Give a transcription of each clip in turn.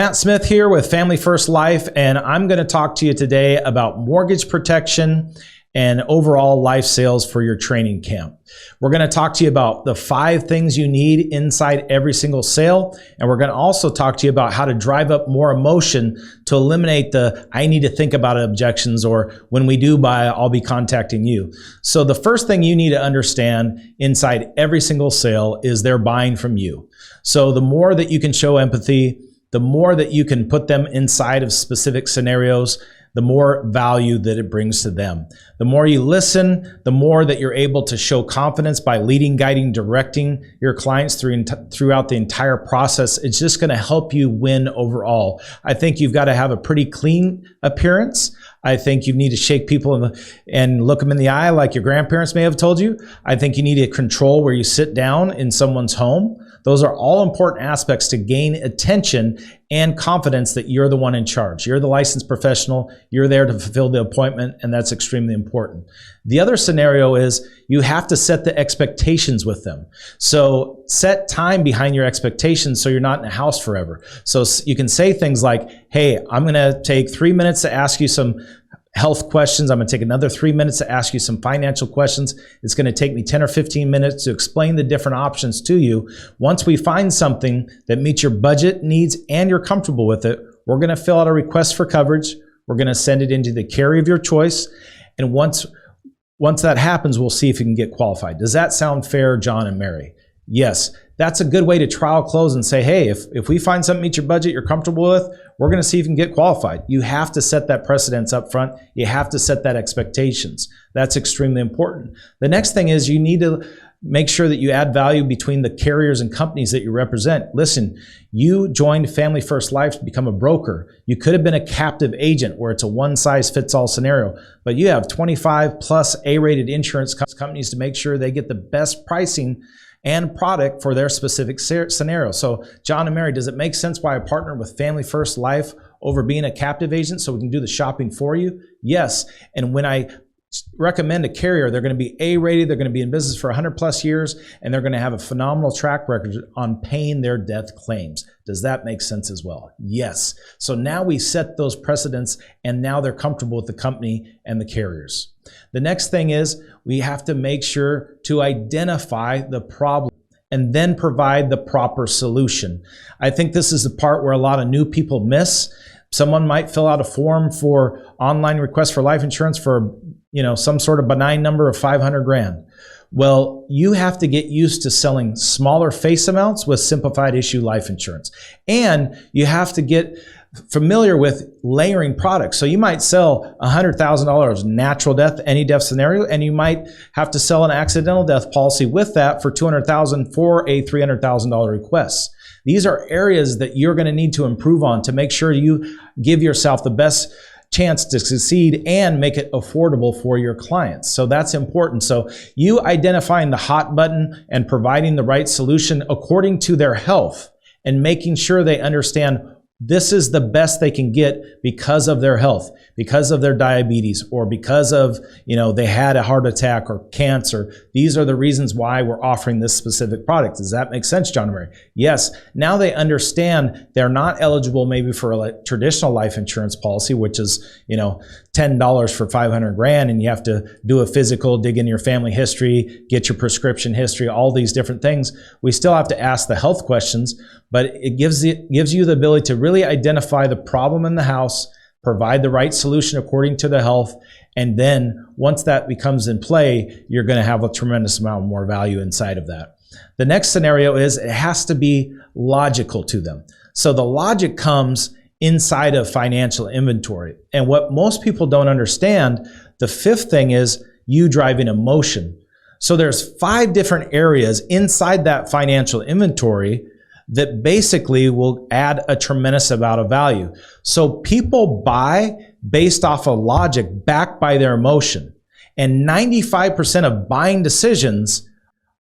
Matt Smith here with Family First Life, and I'm going to talk to you today about mortgage protection and overall life sales for your training camp. We're going to talk to you about the 5 things you need inside every single sale, and we're going to also talk to you about how to drive up more emotion to eliminate the I need to think about it objections, or when we do buy, I'll be contacting you. So the first thing you need to understand inside every single sale is they're buying from you. So the more that you can show empathy, the more that you can put them inside of specific scenarios, the more value that it brings to them. The more you listen, the more that you're able to show confidence by leading, guiding, directing your clients throughout the entire process. It's just going to help you win overall. I think you've got to have a pretty clean appearance. I think you need to shake people and look them in the eye like your grandparents may have told you. I think you need to control where you sit down in someone's home. Those are all important aspects to gain attention and confidence that you're the one in charge. You're the licensed professional. You're there to fulfill the appointment, and that's extremely important. The other scenario is you have to set the expectations with them. So set time behind your expectations so you're not in a house forever. So you can say things like, hey, I'm going to take 3 minutes to ask you some health questions. I'm going to take another 3 minutes to ask you some financial questions. It's going to take me 10 or 15 minutes to explain the different options to you. Once we find something that meets your budget needs and you're comfortable with it, we're going to fill out a request for coverage. We're going to send it into the carrier of your choice. And once that happens, we'll see if you can get qualified. Does that sound fair, John and Mary? Yes. That's a good way to trial close and say, hey, if we find something meets your budget you're comfortable with, we're going to see if you can get qualified. You have to set that precedence up front. You have to set that expectations. That's extremely important. The next thing is you need to make sure that you add value between the carriers and companies that you represent. Listen, you joined Family First Life to become a broker. You could have been a captive agent where it's a one-size-fits-all scenario, but you have 25 plus A-rated insurance companies to make sure they get the best pricing and product for their specific scenario. So John and Mary, does it make sense why I partner with Family First Life over being a captive agent so we can do the shopping for you? Yes. And when I recommend a carrier, they're going to be A-rated, they're going to be in business for 100 plus years, and they're going to have a phenomenal track record on paying their death claims. Does that make sense as well? Yes. So now we set those precedents, and now they're comfortable with the company and the carriers. The next thing is we have to make sure to identify the problem and then provide the proper solution. I think this is the part where a lot of new people miss. Someone might fill out a form for online request for life insurance for, some sort of benign number of 500 grand. Well, you have to get used to selling smaller face amounts with simplified issue life insurance. And you have to get familiar with layering products. So you might sell $100,000 natural death, any death scenario, and you might have to sell an accidental death policy with that for $200,000 for a $300,000 request. These are areas that you're going to need to improve on to make sure you give yourself the best chance to succeed and make it affordable for your clients. So that's important. So you identifying the hot button and providing the right solution according to their health and making sure they understand this is the best they can get because of their health, because of their diabetes, or because of, they had a heart attack or cancer. These are the reasons why we're offering this specific product. Does that make sense, John and Mary? Yes. Now they understand they're not eligible maybe for a traditional life insurance policy, which is, $10 for 500 grand, and you have to do a physical, dig in your family history, get your prescription history, all these different things. We still have to ask the health questions, but it gives you the ability to really identify the problem in the house, provide the right solution according to the health, and then once that becomes in play, you're going to have a tremendous amount more value inside of that. The next scenario is it has to be logical to them. So the logic comes inside of financial inventory. And what most people don't understand, the 5th thing is you driving emotion. So there's 5 different areas inside that financial inventory that basically will add a tremendous amount of value. So people buy based off of logic backed by their emotion. And 95% of buying decisions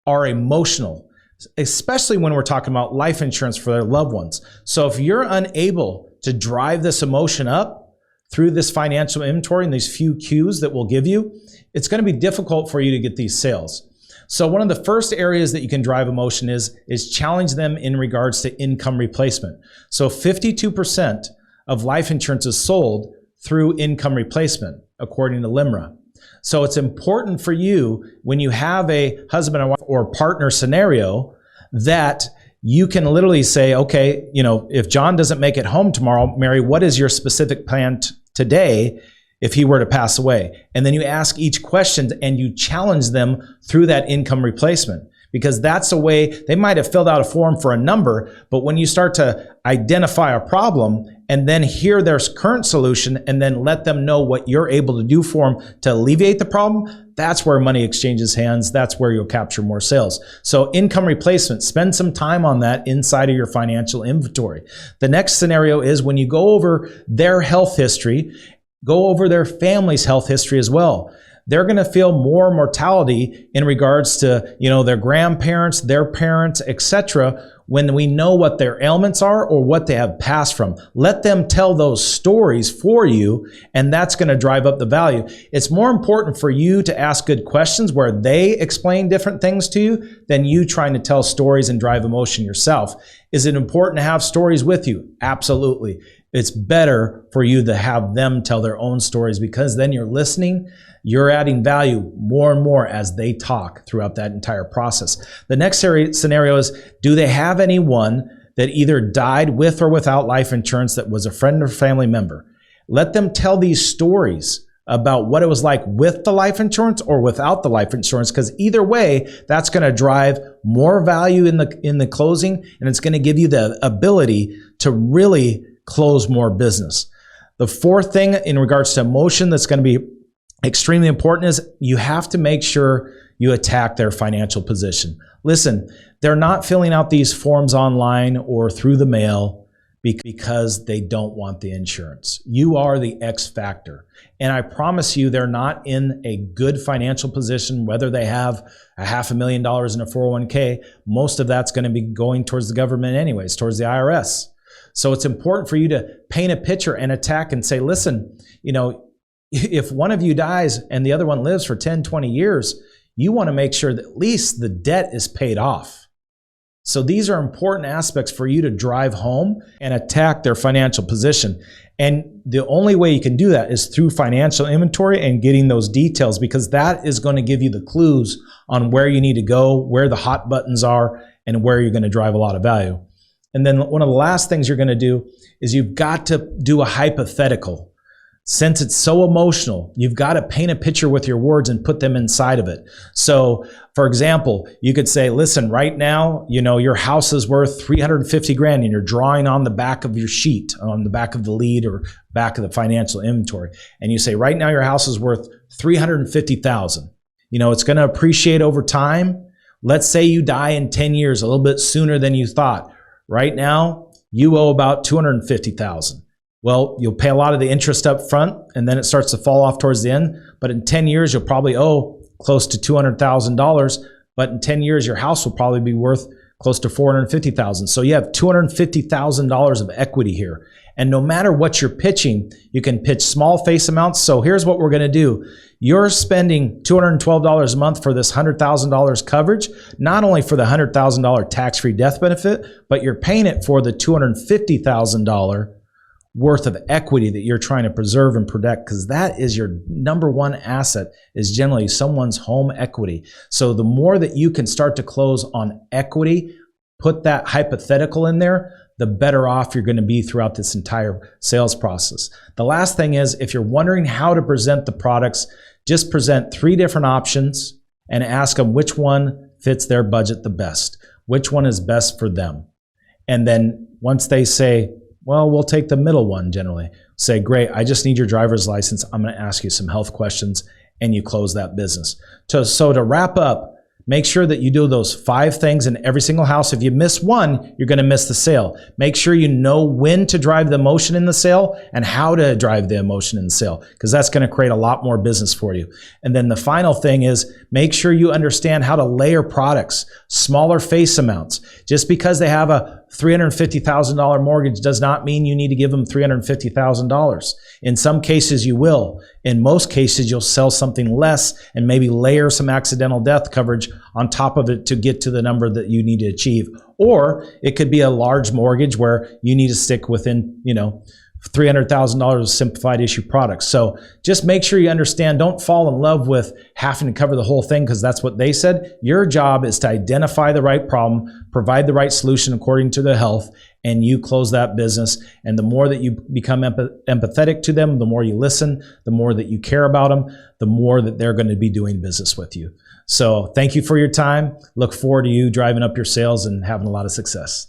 are emotional, especially when we're talking about life insurance for their loved ones. So if you're unable to drive this emotion up through this financial inventory and these few cues that we'll give you, it's going to be difficult for you to get these sales. So one of the first areas that you can drive emotion is challenge them in regards to income replacement. So 52% of life insurance is sold through income replacement, according to LIMRA. So it's important for you when you have a husband and wife or partner scenario that you can literally say, okay, if John doesn't make it home tomorrow, Mary, what is your specific plan today if he were to pass away? And then you ask each question and you challenge them through that income replacement, because that's a way. They might have filled out a form for a number, but when you start to identify a problem and then hear their current solution and then let them know what you're able to do for them to alleviate the problem, that's where money exchanges hands. That's where you'll capture more sales. So income replacement, spend some time on that inside of your financial inventory. The next scenario is when you go over their health history, go over their family's health history as well. They're going to feel more mortality in regards to, their grandparents, their parents, etc., when we know what their ailments are or what they have passed from. Let them tell those stories for you, and that's going to drive up the value. It's more important for you to ask good questions where they explain different things to you than you trying to tell stories and drive emotion yourself. Is it important to have stories with you? Absolutely. It's better for you to have them tell their own stories, because then you're listening, you're adding value more and more as they talk throughout that entire process. The next scenario is, do they have anyone that either died with or without life insurance that was a friend or family member? Let them tell these stories about what it was like with the life insurance or without the life insurance, because either way, that's going to drive more value in the closing, and it's going to give you the ability to really close more business. The fourth thing in regards to emotion that's going to be extremely important is you have to make sure you attack their financial position. Listen, they're not filling out these forms online or through the mail because they don't want the insurance. You are the X factor. And I promise you, they're not in a good financial position, whether they have $500,000 in a 401k. Most of that's going to be going towards the government anyways, towards the IRS. So it's important for you to paint a picture and attack and say, listen, if one of you dies and the other one lives for 10, 20 years, you want to make sure that at least the debt is paid off. So these are important aspects for you to drive home and attack their financial position. And the only way you can do that is through financial inventory and getting those details, because that is going to give you the clues on where you need to go, where the hot buttons are, and where you're going to drive a lot of value. And then one of the last things you're going to do is you've got to do a hypothetical. Since it's so emotional, you've got to paint a picture with your words and put them inside of it. So, for example, you could say, listen, right now, your house is worth $350,000 and you're drawing on the back of your sheet, on the back of the lead or back of the financial inventory. And you say, right now, your house is worth $350,000. It's going to appreciate over time. Let's say you die in 10 years, a little bit sooner than you thought. Right now, you owe about $250,000. Well, you'll pay a lot of the interest up front, and then it starts to fall off towards the end. But in 10 years, you'll probably owe close to $200,000. But in 10 years, your house will probably be worth close to $450,000. So you have $250,000 of equity here. And no matter what you're pitching, you can pitch small face amounts. So here's what we're going to do. You're spending $212 a month for this $100,000 coverage, not only for the $100,000 tax-free death benefit, but you're paying it for the $250,000 worth of equity that you're trying to preserve and protect, because that is your number one asset, is generally someone's home equity. So the more that you can start to close on equity, put that hypothetical in there, the better off you're going to be throughout this entire sales process. The last thing is, if you're wondering how to present the products, just present 3 different options and ask them which one fits their budget the best, which one is best for them. And then once they say, well, we'll take the middle one generally. Say, great, I just need your driver's license. I'm going to ask you some health questions, and you close that business. So to wrap up, make sure that you do those 5 things in every single house. If you miss one, you're going to miss the sale. Make sure you know when to drive the emotion in the sale and how to drive the emotion in the sale, because that's going to create a lot more business for you. And then the final thing is, make sure you understand how to layer products, smaller face amounts. Just because they have a $350,000 mortgage does not mean you need to give them $350,000. In some cases you will. In most cases you'll sell something less and maybe layer some accidental death coverage on top of it to get to the number that you need to achieve. Or it could be a large mortgage where you need to stick within, $300,000 of simplified issue products. So just make sure you understand, don't fall in love with having to cover the whole thing because that's what they said. Your job is to identify the right problem, provide the right solution according to their health, and you close that business. And the more that you become empathetic to them, the more you listen, the more that you care about them, the more that they're going to be doing business with you. So thank you for your time. Look forward to you driving up your sales and having a lot of success.